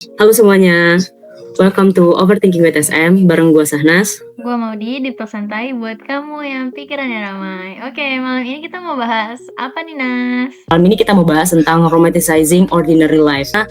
Halo semuanya, welcome to Overthinking with SM bareng gue Sahnas. Gue Maudi di Talk Santai buat kamu yang pikirannya ramai. Oke, malam ini kita mau bahas apa nih, Nas? Malam ini kita mau bahas tentang romanticizing ordinary life. Nah,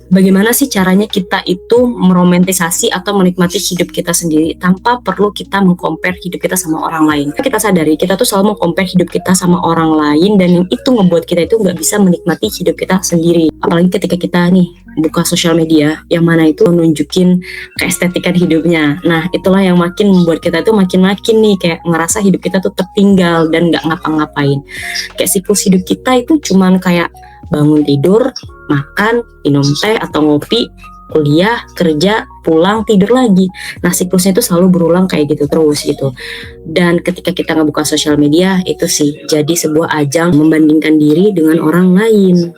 bagaimana sih caranya kita itu meromantisasi atau menikmati hidup kita sendiri tanpa perlu kita mengcompare hidup kita sama orang lain. Kita sadari kita tuh selalu mengcompare hidup kita sama orang lain, dan yang itu ngebuat kita itu nggak bisa menikmati hidup kita sendiri. Apalagi ketika kita nih buka sosial media yang mana itu nunjukin keestetikan hidupnya. Nah, itulah yang makin membuat kita tuh makin-makin nih kayak ngerasa hidup kita tuh tertinggal dan nggak ngapa-ngapain. Kayak siklus hidup kita itu cuman kayak bangun tidur, makan, minum teh atau ngopi, kuliah, kerja, pulang, tidur lagi. Nah, siklusnya itu selalu berulang kayak gitu terus gitu. Dan ketika kita ngebuka sosial media, itu sih jadi sebuah ajang membandingkan diri dengan orang lain.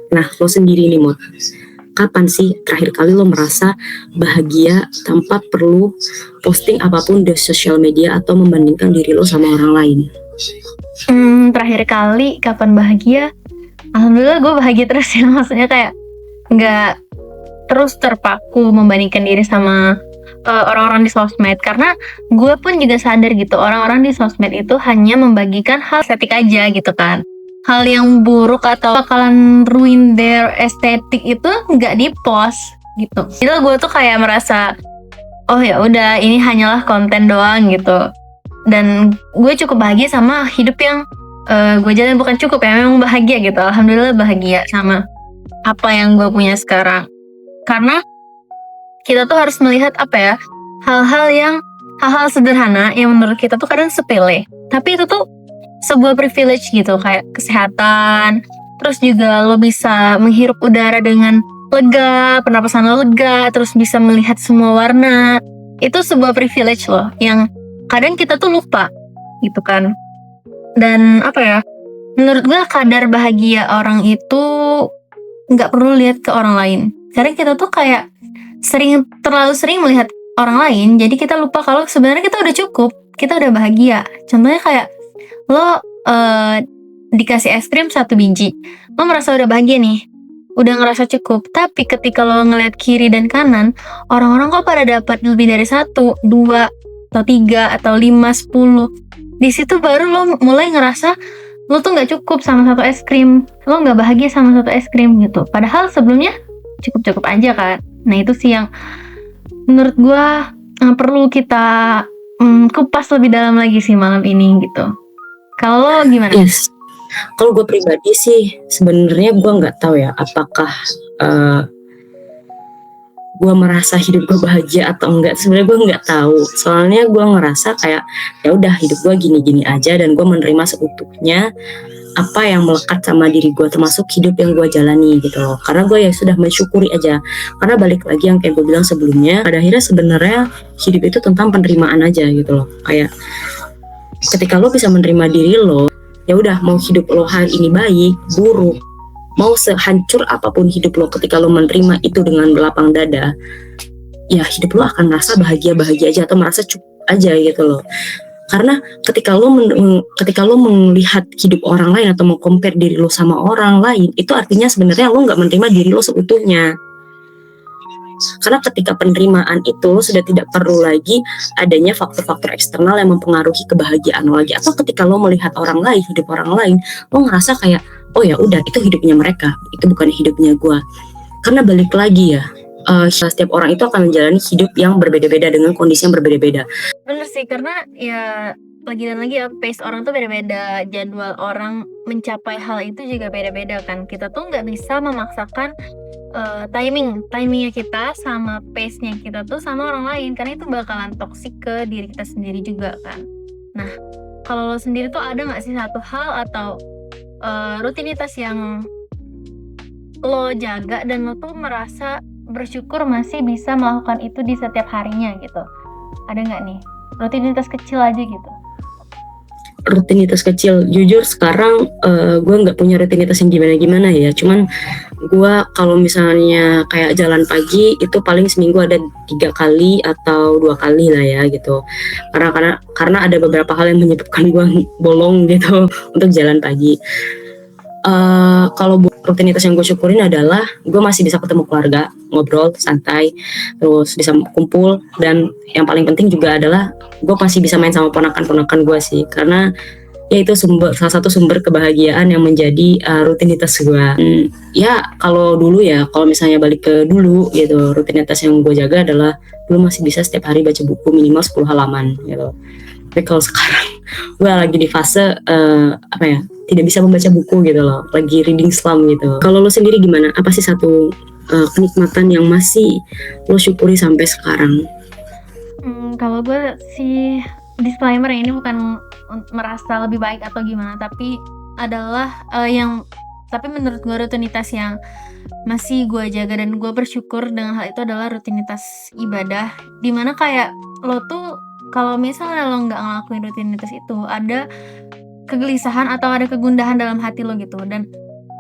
Nah, lo sendiri nih, Mot, kapan sih terakhir kali lo merasa bahagia tanpa perlu posting apapun di sosial media atau membandingkan diri lo sama orang lain? Terakhir kali kapan bahagia? Alhamdulillah gue bahagia terus ya. Maksudnya kayak nggak terus terpaku membandingkan diri sama orang-orang di sosmed. Karena gue pun juga sadar gitu, orang-orang di sosmed itu hanya membagikan hal estetik aja gitu kan. Hal yang buruk atau bakalan ruin their estetik itu nggak di-post gitu. Jadi gue tuh kayak merasa, oh ya udah, ini hanyalah konten doang gitu. Dan gue cukup bahagia sama hidup yang gue jalan, bukan cukup ya, memang bahagia gitu. Alhamdulillah bahagia sama apa yang gue punya sekarang. Karena kita tuh harus melihat apa ya, hal-hal sederhana yang menurut kita tuh kadang sepele, tapi itu tuh sebuah privilege gitu, kayak kesehatan. Terus juga lo bisa menghirup udara dengan lega, pernapasan lo lega, terus bisa melihat semua warna. Itu sebuah privilege loh yang kadang kita tuh lupa gitu kan. Dan apa ya, menurut gue kadar bahagia orang itu nggak perlu lihat ke orang lain. Karena kita tuh kayak terlalu sering melihat orang lain, jadi kita lupa kalau sebenarnya kita udah cukup, kita udah bahagia. Contohnya kayak lo dikasih es krim 1 biji, lo merasa udah bahagia nih, udah ngerasa cukup. Tapi ketika lo ngeliat kiri dan kanan, orang-orang kok pada dapat lebih dari 1, 2, atau 3, atau 5, 10. Di situ baru lo mulai ngerasa lo tuh nggak cukup sama 1 es krim, lo nggak bahagia sama 1 es krim gitu. Padahal sebelumnya cukup-cukup aja kan. Nah, itu sih yang menurut gue perlu kita kupas lebih dalam lagi sih malam ini gitu. Kalau lo gimana? Yes, kalau gue pribadi sih sebenarnya gue nggak tahu ya apakah gue merasa hidup gue bahagia atau enggak. Sebenarnya gue nggak tahu, soalnya gue ngerasa kayak ya udah hidup gue gini-gini aja, dan gue menerima seutuhnya apa yang melekat sama diri gue, termasuk hidup yang gue jalani gitu loh. Karena gue ya sudah mensyukuri aja. Karena balik lagi yang kayak gue bilang sebelumnya, pada akhirnya sebenarnya hidup itu tentang penerimaan aja gitu loh. Kayak ketika lo bisa menerima diri lo, ya udah, mau hidup lo hari ini baik, buruk, mau sehancur apapun hidup lo, ketika lo menerima itu dengan berlapang dada, ya hidup lo akan merasa bahagia-bahagia aja atau merasa cukup aja gitu loh. Karena ketika lo melihat hidup orang lain atau mau compare diri lo sama orang lain, itu artinya sebenarnya lo nggak menerima diri lo seutuhnya. Karena ketika penerimaan itu, lo sudah tidak perlu lagi adanya faktor-faktor eksternal yang mempengaruhi kebahagiaan lo lagi. Atau ketika lo melihat orang lain, hidup orang lain, lo ngerasa kayak, oh ya udah, itu hidupnya mereka, itu bukan hidupnya gue. Karena balik lagi ya, setiap orang itu akan menjalani hidup yang berbeda-beda dengan kondisi yang berbeda-beda. Bener sih, karena ya lagi dan lagi ya, pace orang tuh beda-beda, jadwal orang mencapai hal itu juga beda-beda kan. Kita tuh nggak bisa memaksakan timingnya kita sama pace-nya kita tuh sama orang lain, karena itu bakalan toksik ke diri kita sendiri juga kan. Nah, kalau lo sendiri tuh ada nggak sih satu hal atau rutinitas yang lo jaga dan lo tuh merasa bersyukur masih bisa melakukan itu di setiap harinya gitu? Ada nggak nih rutinitas kecil aja gitu? Rutinitas kecil, jujur sekarang gue nggak punya rutinitas yang gimana-gimana ya. Cuman gue kalau misalnya kayak jalan pagi itu paling seminggu ada 3 kali atau 2 kali lah ya gitu. Karena ada beberapa hal yang menyebabkan gue bolong gitu untuk jalan pagi. Kalau rutinitas yang gue syukurin adalah gue masih bisa ketemu keluarga, ngobrol santai, terus bisa kumpul, dan yang paling penting juga adalah gue masih bisa main sama ponakan-ponakan gue sih, karena ya itu salah satu sumber kebahagiaan yang menjadi rutinitas gue. Ya kalau dulu ya, kalau misalnya balik ke dulu gitu, rutinitas yang gue jaga adalah dulu masih bisa setiap hari baca buku minimal 10 halaman gitu. Tapi kalau sekarang gue lagi di fase tidak bisa membaca buku gitu loh, lagi reading slump gitu. Kalau lo sendiri gimana? Apa sih satu kenikmatan yang masih lo syukuri sampai sekarang? Kalau gue sih disclaimer ini bukan merasa lebih baik atau gimana, tapi adalah tapi menurut gue rutinitas yang masih gue jaga dan gue bersyukur dengan hal itu adalah rutinitas ibadah, dimana kayak lo tuh kalau misalnya lo nggak ngelakuin rutinitas itu ada kegelisahan atau ada kegundahan dalam hati lo gitu, dan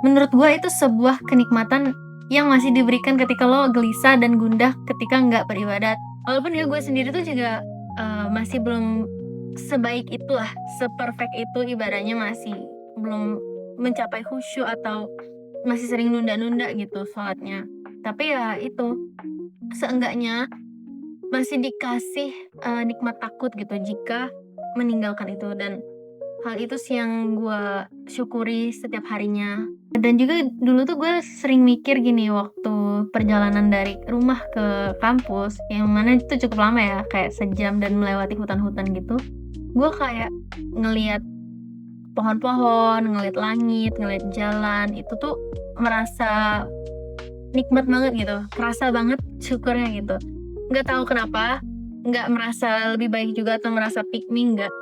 menurut gue itu sebuah kenikmatan yang masih diberikan ketika lo gelisah dan gundah ketika nggak beribadat. Walaupun ya gue sendiri tuh juga masih belum sebaik itulah, seperfect itu ibadahnya, masih belum mencapai khusyuk atau masih sering nunda-nunda gitu sholatnya. Tapi ya itu, seenggaknya masih dikasih nikmat takut gitu jika meninggalkan itu, dan hal itu sih yang gue syukuri setiap harinya. Dan juga dulu tuh gue sering mikir gini waktu perjalanan dari rumah ke kampus, yang mana itu cukup lama ya, kayak sejam dan melewati hutan-hutan gitu. Gue kayak ngelihat pohon-pohon, ngelihat langit, ngelihat jalan, itu tuh merasa nikmat banget gitu, kerasa banget syukurnya gitu. Nggak tahu kenapa, nggak merasa lebih baik juga atau merasa pick me, nggak.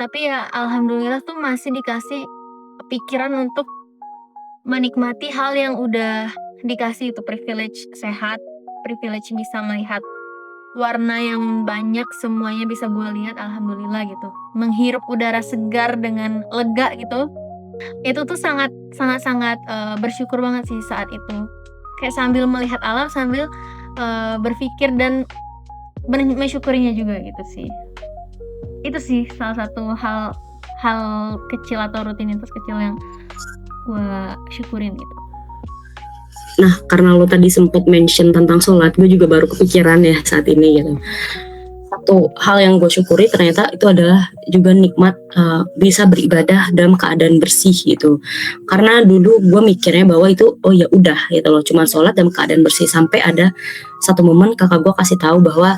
Tapi ya alhamdulillah tuh masih dikasih pikiran untuk menikmati hal yang udah dikasih, itu privilege sehat, privilege bisa melihat warna yang banyak, semuanya bisa gue lihat, alhamdulillah gitu. Menghirup udara segar dengan lega gitu, itu tuh sangat bersyukur banget sih saat itu. Kayak sambil melihat alam, sambil berpikir dan mensyukurinya juga gitu sih. Itu sih salah satu hal kecil atau rutinitas kecil yang gue syukurin gitu. Nah, karena lo tadi sempat mention tentang sholat, gue juga baru kepikiran ya saat ini gitu. Satu hal yang gue syukuri ternyata itu adalah juga nikmat bisa beribadah dalam keadaan bersih gitu. Karena dulu gue mikirnya bahwa itu oh ya udah gitu loh, cuma sholat dalam keadaan bersih, sampai ada satu momen kakak gue kasih tahu bahwa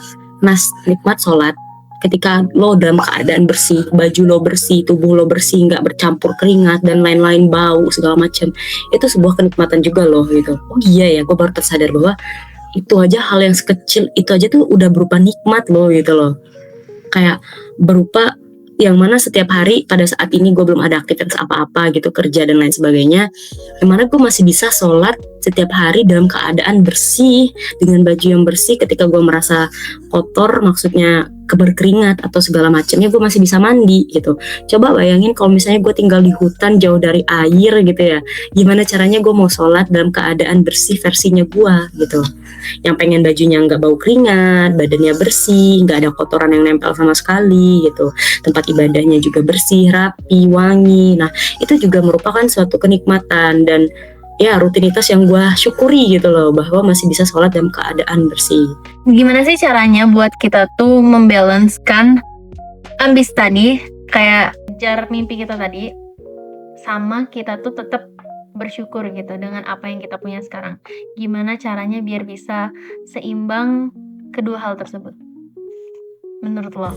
nikmat sholat ketika lo dalam keadaan bersih, baju lo bersih, tubuh lo bersih, nggak bercampur keringat dan lain-lain, bau segala macam, itu sebuah kenikmatan juga loh gitu. Oh iya ya, gue baru tersadar bahwa itu aja hal yang sekecil itu aja tuh udah berupa nikmat loh gitu loh. Kayak berupa yang mana setiap hari pada saat ini gue belum ada aktivitas apa-apa gitu, kerja dan lain sebagainya, yang mana gue masih bisa sholat setiap hari dalam keadaan bersih, dengan baju yang bersih. Ketika gue merasa kotor, maksudnya berkeringat atau segala macamnya, gue masih bisa mandi gitu. Coba bayangin kalau misalnya gue tinggal di hutan jauh dari air gitu ya, gimana caranya gue mau sholat dalam keadaan bersih versinya gue gitu, yang pengen bajunya nggak bau keringat, badannya bersih, nggak ada kotoran yang nempel sama sekali gitu, tempat ibadahnya juga bersih, rapi, wangi. Nah itu juga merupakan suatu kenikmatan dan ya rutinitas yang gue syukuri gitu loh, bahwa masih bisa sholat dalam keadaan bersih. Gimana sih caranya buat kita tuh membalancekan ambis tadi, kayak kejar mimpi kita tadi, sama kita tuh tetap bersyukur gitu dengan apa yang kita punya sekarang? Gimana caranya biar bisa seimbang kedua hal tersebut menurut lo?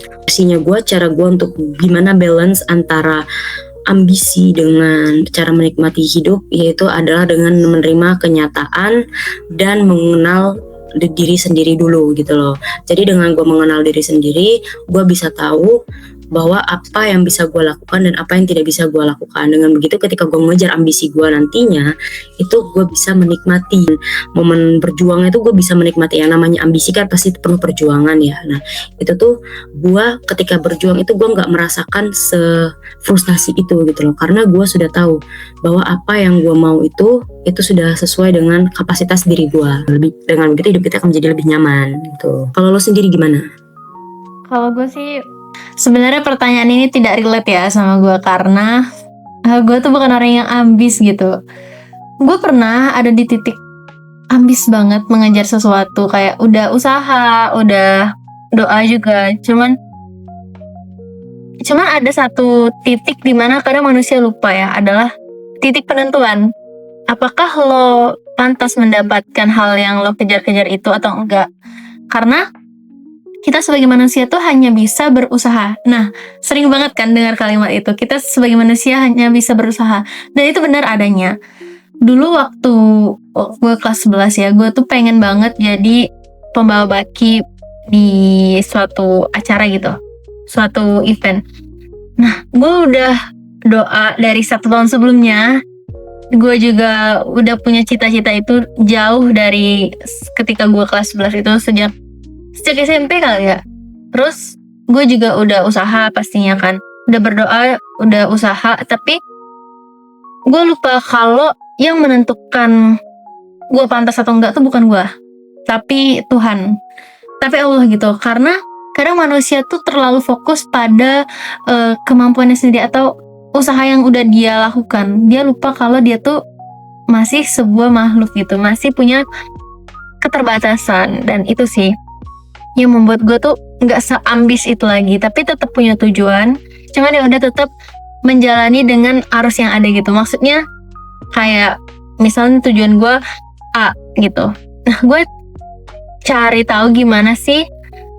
Cara gue untuk gimana balance antara ambisi dengan cara menikmati hidup, yaitu adalah dengan menerima kenyataan dan mengenal diri sendiri dulu gitu loh. Jadi dengan gue mengenal diri sendiri, gue bisa tahu bahwa apa yang bisa gue lakukan dan apa yang tidak bisa gue lakukan. Dengan begitu ketika gue mengejar ambisi gue nantinya, itu gue bisa menikmati momen berjuangnya, itu gue bisa menikmati. Yang namanya ambisi kan pasti penuh perjuangan ya. Nah itu tuh gue ketika berjuang itu gue gak merasakan sefrustasi itu gitu loh, karena gue sudah tahu bahwa apa yang gue mau itu sudah sesuai dengan kapasitas diri gue. Dengan begitu hidup kita akan menjadi lebih nyaman gitu. Kalau lo sendiri gimana? Kalau gue sih sebenarnya pertanyaan ini tidak relate ya sama gue, karena gue tuh bukan orang yang ambis gitu. gue pernah ada di titik ambis banget mengejar sesuatu, kayak udah usaha, udah doa juga, cuman ada satu titik di mana kadang manusia lupa ya, adalah titik penentuan. Apakah lo pantas mendapatkan hal yang lo kejar-kejar itu atau enggak? Karena kita sebagai manusia tuh hanya bisa berusaha. Nah, sering banget kan dengar kalimat itu. Kita sebagai manusia hanya bisa berusaha. Dan itu benar adanya. Dulu waktu gue kelas 11 ya, gue tuh pengen banget jadi pembawa baki di suatu acara gitu, suatu event. Nah, gue udah doa dari 1 tahun sebelumnya. Gue juga udah punya cita-cita itu jauh dari ketika gue kelas 11 itu, sejak SMP kali ya. Terus gue juga udah usaha pastinya kan, udah berdoa, udah usaha, tapi gue lupa kalau yang menentukan gue pantas atau enggak tuh bukan gue, tapi Tuhan, tapi Allah gitu. Karena kadang manusia tuh terlalu fokus pada kemampuannya sendiri atau usaha yang udah dia lakukan. Dia lupa kalau dia tuh masih sebuah makhluk gitu, masih punya keterbatasan. Dan itu sih yang membuat gue tuh nggak seambis itu lagi, tapi tetap punya tujuan. Cuman ya udah tetap menjalani dengan arus yang ada gitu. Maksudnya kayak misalnya tujuan gue A gitu, nah gue cari tahu gimana sih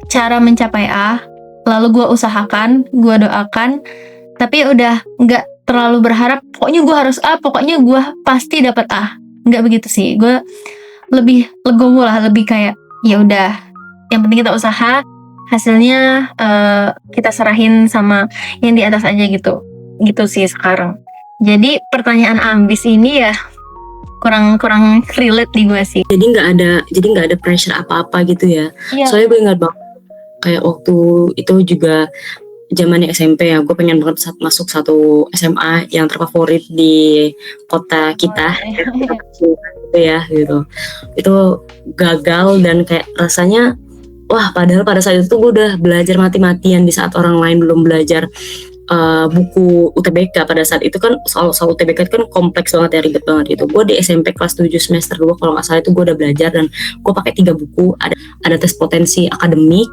cara mencapai A, lalu gue usahakan, gue doakan, tapi udah nggak terlalu berharap pokoknya gue harus A, pokoknya gue pasti dapat A. Nggak begitu sih, gue lebih legowo lah, lebih kayak ya udah, yang penting kita usaha, hasilnya kita serahin sama yang di atas aja gitu sih sekarang. Jadi pertanyaan ambis ini ya kurang relate di gue sih. Jadi nggak ada pressure apa-apa gitu ya. Iya. Soalnya gue ingat banget kayak waktu itu juga zamannya SMP ya, gue pengen banget masuk satu SMA yang terfavorit di kota kita, gitu ya gitu. Itu gagal dan kayak rasanya wah, padahal pada saat itu tuh gue udah belajar mati-matian di saat orang lain belum belajar buku UTBK. Pada saat itu kan soal UTBK itu kan kompleks banget ya, ribet banget gitu. Gue di SMP kelas 7 semester 2 kalau nggak salah itu gue udah belajar, dan gue pakai 3 buku. Ada tes potensi akademik,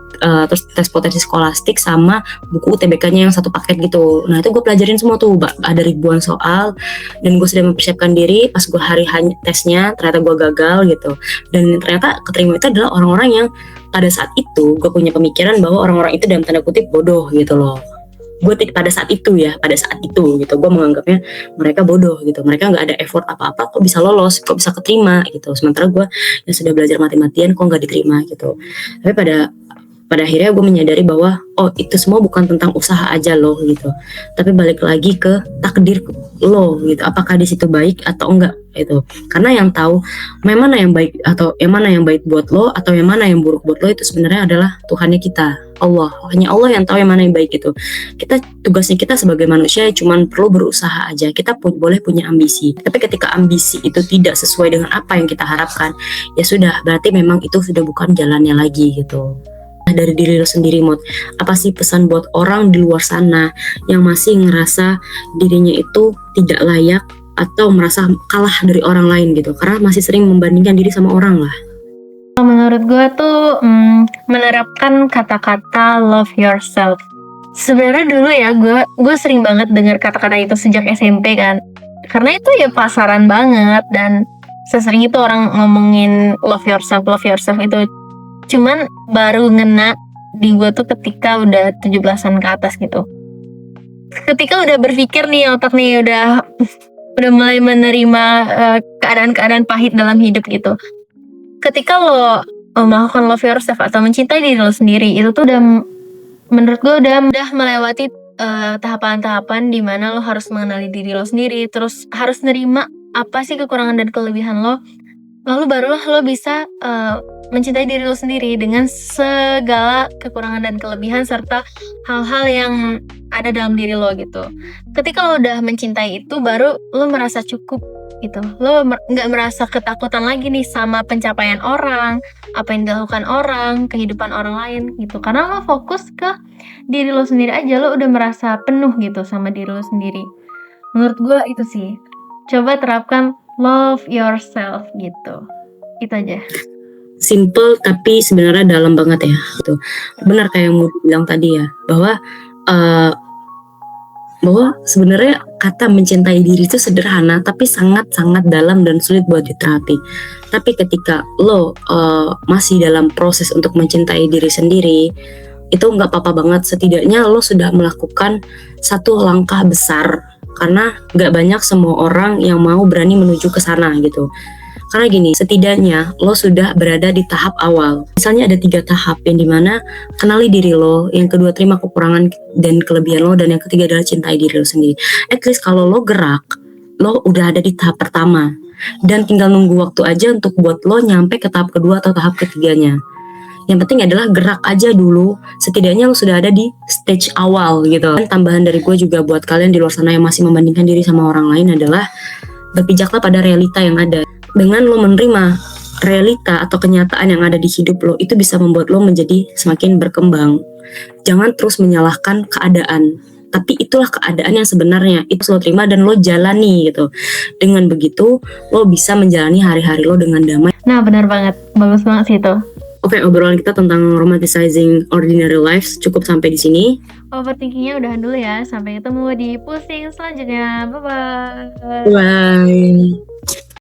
terus tes potensi skolastik, sama buku UTBK-nya yang satu paket gitu. Nah itu gue pelajarin semua tuh, ada ribuan soal, dan gue sudah mempersiapkan diri. Pas gue hari tesnya ternyata gue gagal gitu, dan ternyata keterima itu adalah orang-orang yang pada saat itu gue punya pemikiran bahwa orang-orang itu dalam tanda kutip bodoh gitu loh. Gue pada saat itu gitu, gue menganggapnya mereka bodoh gitu, mereka nggak ada effort apa-apa kok bisa lolos, kok bisa keterima gitu, sementara gue yang sudah belajar mati-matian kok nggak diterima gitu. Tapi pada akhirnya gue menyadari bahwa oh itu semua bukan tentang usaha aja loh gitu, tapi balik lagi ke takdir lo gitu, apakah di situ baik atau enggak gitu. Karena yang tahu mana yang baik atau yang mana yang baik buat lo atau yang mana yang buruk buat lo itu sebenarnya adalah Tuhannya kita, Allah. Hanya Allah yang tahu yang mana yang baik gitu. Tugasnya kita sebagai manusia cuman perlu berusaha aja. Kita boleh punya ambisi, tapi ketika ambisi itu tidak sesuai dengan apa yang kita harapkan, ya sudah, berarti memang itu sudah bukan jalannya lagi gitu. Dari diri lo sendiri, Mot, apa sih pesan buat orang di luar sana yang masih ngerasa dirinya itu tidak layak atau merasa kalah dari orang lain gitu, karena masih sering membandingkan diri sama orang lah? Menurut gue tuh menerapkan kata-kata love yourself. Sebenarnya dulu ya gue sering banget dengar kata-kata itu sejak SMP kan, karena itu ya pasaran banget, dan sesering itu orang ngomongin love yourself itu. Cuman baru ngena di gue tuh ketika udah 17-an ke atas gitu. Ketika udah berpikir nih, otak nih udah mulai menerima keadaan-keadaan pahit dalam hidup gitu. Ketika lo melakukan love yourself atau mencintai diri lo sendiri, itu tuh udah, menurut gue udah melewati tahapan-tahapan di mana lo harus mengenali diri lo sendiri, terus harus nerima apa sih kekurangan dan kelebihan lo. Lalu barulah lo bisa mencintai diri lo sendiri dengan segala kekurangan dan kelebihan serta hal-hal yang ada dalam diri lo gitu. Ketika lo udah mencintai itu, baru lo merasa cukup gitu. Lo nggak merasa ketakutan lagi nih sama pencapaian orang, apa yang dilakukan orang, kehidupan orang lain gitu. Karena lo fokus ke diri lo sendiri aja, lo udah merasa penuh gitu sama diri lo sendiri. Menurut gue itu sih. Coba terapkan love yourself gitu. Itu aja. Simple tapi sebenarnya dalam banget ya gitu. Benar kayak yang Mudi bilang tadi ya, bahwa eh, sebenarnya kata mencintai diri itu sederhana tapi sangat-sangat dalam dan sulit buat diterapi. Tapi ketika lo masih dalam proses untuk mencintai diri sendiri, itu nggak apa-apa banget. Setidaknya lo sudah melakukan satu langkah besar, karena nggak banyak semua orang yang mau berani menuju ke sana gitu. Karena gini, setidaknya lo sudah berada di tahap awal. Misalnya ada 3 tahap, yang dimana kenali diri lo, yang kedua terima kekurangan dan kelebihan lo, dan yang ketiga adalah cintai diri lo sendiri. At least kalau lo gerak, lo udah ada di tahap pertama, dan tinggal nunggu waktu aja untuk buat lo nyampe ke tahap kedua atau tahap ketiganya. Yang penting adalah gerak aja dulu, setidaknya lo sudah ada di stage awal gitu. Dan tambahan dari gue juga buat kalian di luar sana yang masih membandingkan diri sama orang lain adalah berpijaklah pada realita yang ada. Dengan lo menerima realita atau kenyataan yang ada di hidup lo, itu bisa membuat lo menjadi semakin berkembang. Jangan terus menyalahkan keadaan, tapi itulah keadaan yang sebenarnya, itu lo terima dan lo jalani gitu. Dengan begitu lo bisa menjalani hari-hari lo dengan damai. Nah, benar banget. Bagus banget sih itu. Oke, obrolan kita tentang romanticizing ordinary lives cukup sampai di sini. Overthinkingnya udahan dulu ya. Sampai ketemu di pusing selanjutnya. Bye-bye. Bye.